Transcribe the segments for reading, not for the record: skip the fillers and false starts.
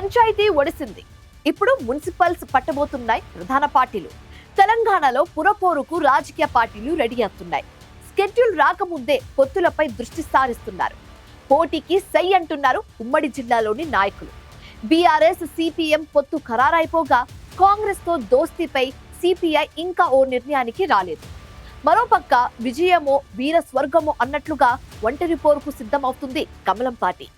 పంచాయతీ ఒడిసింది. ఇప్పుడు మున్సిపల్స్ పట్టబోతున్నాయి ప్రధాన పార్టీలు. తెలంగాణలో పురపోరుకు రాజకీయ పార్టీలు రెడీ అవుతున్నాయి. స్కెడ్యూల్ రాకముందే పొత్తులపై దృష్టి సారిస్తున్నారు. పోటీకి సై అంటున్నారు ఉమ్మడి జిల్లాలోని నాయకులు. బీఆర్ఎస్ సిపిఎం పొత్తు ఖరారైపోగా కాంగ్రెస్ తో దోస్తీపై సిపిఐ ఇంకా ఓ నిర్ణయానికి రాలేదు. మరోపక్క విజయమో వీర స్వర్గమో అన్నట్లుగా ఒంటరి పోరుకు సిద్ధమవుతుంది కమలం పార్టీ.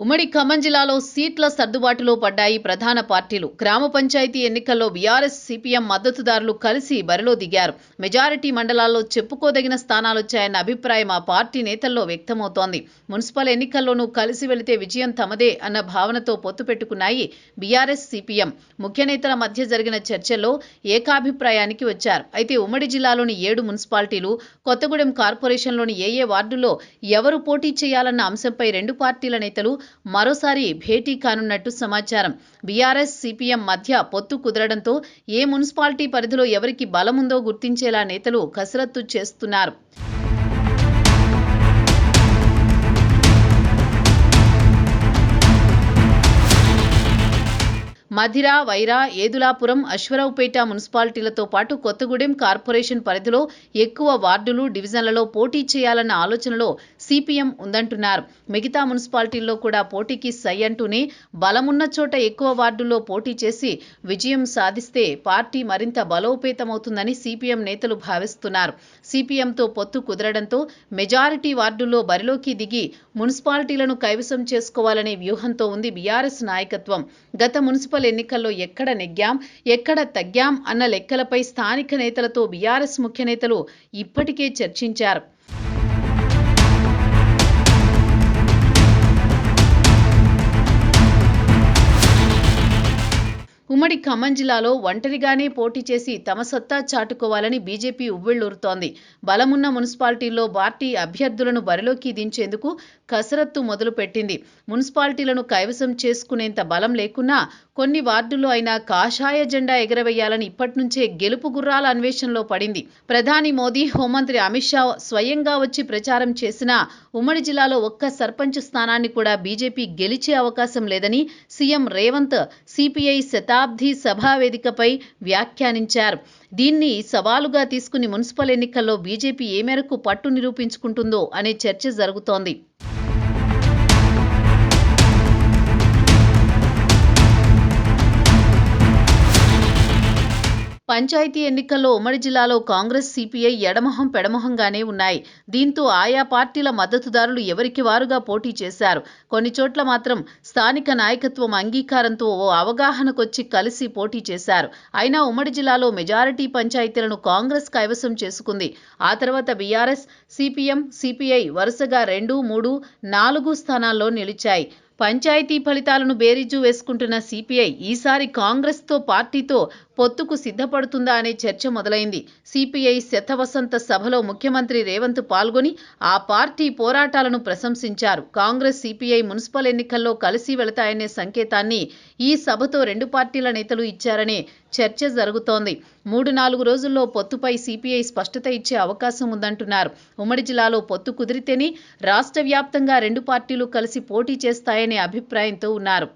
ఉమ్మడి ఖమ్మం జిల్లాలో సీట్ల సర్దుబాటులో పడ్డాయి ప్రధాన పార్టీలు. గ్రామ పంచాయతీ ఎన్నికల్లో బీఆర్ఎస్ సిపిఎం మద్దతుదారులు కలిసి బరిలో దిగారు. మెజారిటీ మండలాల్లో చెప్పుకోదగిన స్థానాలొచ్చాయన్న అభిప్రాయం ఆ పార్టీ నేతల్లో వ్యక్తమవుతోంది. మున్సిపల్ ఎన్నికల్లోనూ కలిసి వెళితే విజయం తమదే అన్న భావనతో పొత్తు పెట్టుకున్నాయి బీఆర్ఎస్ సిపిఎం. ముఖ్య నేతల మధ్య జరిగిన చర్చల్లో ఏకాభిప్రాయానికి వచ్చారు. అయితే ఉమ్మడి జిల్లాలోని 7 మున్సిపాలిటీలు, కొత్తగూడెం కార్పొరేషన్లోని ఏ వార్డుల్లో ఎవరు పోటీ చేయాలన్న అంశంపై రెండు పార్టీల నేతలు మరోసారి భేటీ కానున్నట్టు సమాచారం. బీఆర్ఎస్ సిపిఎం మధ్య పొత్తు కుదరడంతో ఏ మున్సిపాలిటీ పరిధిలో ఎవరికి బలముందో గుర్తించేలా నేతలు కసరత్తు చేస్తున్నారు. మధిర, వైరా, ఏదులాపురం, అశ్వరావుపేట మున్సిపాలిటీలతో పాటు కొత్తగూడెం కార్పొరేషన్ పరిధిలో ఎక్కువ వార్డులు, డివిజన్లలో పోటీ చేయాలన్న ఆలోచనలో సిపిఎం ఉందంటున్నారు. మిగతా మున్సిపాలిటీల్లో కూడా పోటీకి సై అంటూనే బలమున్న చోట ఎక్కువ వార్డుల్లో పోటీ చేసి విజయం సాధిస్తే పార్టీ మరింత బలోపేతమవుతుందని సిపిఎం నేతలు భావిస్తున్నారు. సిపిఎంతో పొత్తు కుదరడంతో మెజారిటీ వార్డుల్లో బరిలోకి దిగి మున్సిపాలిటీలను కైవసం చేసుకోవాలనే వ్యూహంతో ఉంది బీఆర్ఎస్ నాయకత్వం. గత మున్సిపల్ ఎన్నికల్లో ఎక్కడ నెగ్గాం, ఎక్కడ తగ్గాం అన్న లెక్కలపై స్థానిక నేతలతో బీఆర్ఎస్ ముఖ్య నేతలు ఇప్పటికే చర్చించారు. ఉమ్మడి ఖమ్మం జిల్లాలో ఒంటరిగానే పోటీ చేసి తమ సత్తా చాటుకోవాలని బీజేపీ ఉవ్విళ్లూరుతోంది. బలమున్న మున్సిపాలిటీల్లో పార్టీ అభ్యర్థులను బరిలోకి దించేందుకు కసరత్తు మొదలుపెట్టింది. మున్సిపాలిటీలను కైవసం చేసుకునేంత బలం లేకున్నా కొన్ని వార్డుల్లో అయినా కాషాయ జెండా ఎగరవేయాలని ఇప్పటినుంచే గెలుపు గుర్రాల అన్వేషణలో పడింది. ప్రధాని మోదీ, హోంమంత్రి అమిత్ షా స్వయంగా వచ్చి ప్రచారం చేసినా ఉమ్మడి జిల్లాలో ఒక్క సర్పంచ్ స్థానాన్ని కూడా బీజేపీ గెలిచే అవకాశం లేదని సీఎం రేవంత్ సిపిఐ శతాబ్ది సభా వేదికపై వ్యాఖ్యానించారు. దీన్ని సవాలుగా తీసుకుని మున్సిపల్ ఎన్నికల్లో బీజేపీ ఏ మేరకు పట్టు నిరూపించుకుంటుందో అనే చర్చ జరుగుతోంది. పంచాయతీ ఎన్నికల్లో ఉమ్మడి జిల్లాలో కాంగ్రెస్, సిపిఐ ఎడమొహం పెడమొహంగానే ఉన్నాయి. దీంతో ఆయా పార్టీల మద్దతుదారులు ఎవరికి వారుగా పోటీ చేశారు. కొన్ని చోట్ల మాత్రం స్థానిక నాయకత్వం అంగీకారంతో ఓ అవగాహనకొచ్చి కలిసి పోటీ చేశారు. అయినా ఉమ్మడి జిల్లాలో మెజారిటీ పంచాయతీలను కాంగ్రెస్ కైవసం చేసుకుంది. ఆ తర్వాత బీఆర్ఎస్, సిపిఎం, సిపిఐ వరుసగా 2, 3, 4 స్థానాల్లో నిలిచాయి. పంచాయతీ ఫలితాలను బేరీజు వేసుకుంటున్న సిపిఐ ఈసారి కాంగ్రెస్తో పార్టీతో పొత్తుకు సిద్ధపడుతుందా అనే చర్చ మొదలైంది. సిపిఐ శతవసంత సభలో ముఖ్యమంత్రి రేవంత్ పాల్గొని ఆ పార్టీ పోరాటాలను ప్రశంసించారు. కాంగ్రెస్, సిపిఐ మున్సిపల్ ఎన్నికల్లో కలిసి వెళతాయనే సంకేతాన్ని ఈ సభతో రెండు పార్టీల నేతలు ఇచ్చారనే చర్చ జరుగుతోంది. 3-4 రోజుల్లో పొత్తుపై సిపిఐ స్పష్టత ఇచ్చే అవకాశం ఉందంటున్నారు. ఉమ్మడి జిల్లాలో పొత్తు కుదిరితేనే రాష్ట్ర వ్యాప్తంగా రెండు పార్టీలు కలిసి పోటీ చేస్తాయనే అభిప్రాయంతో ఉన్నారు.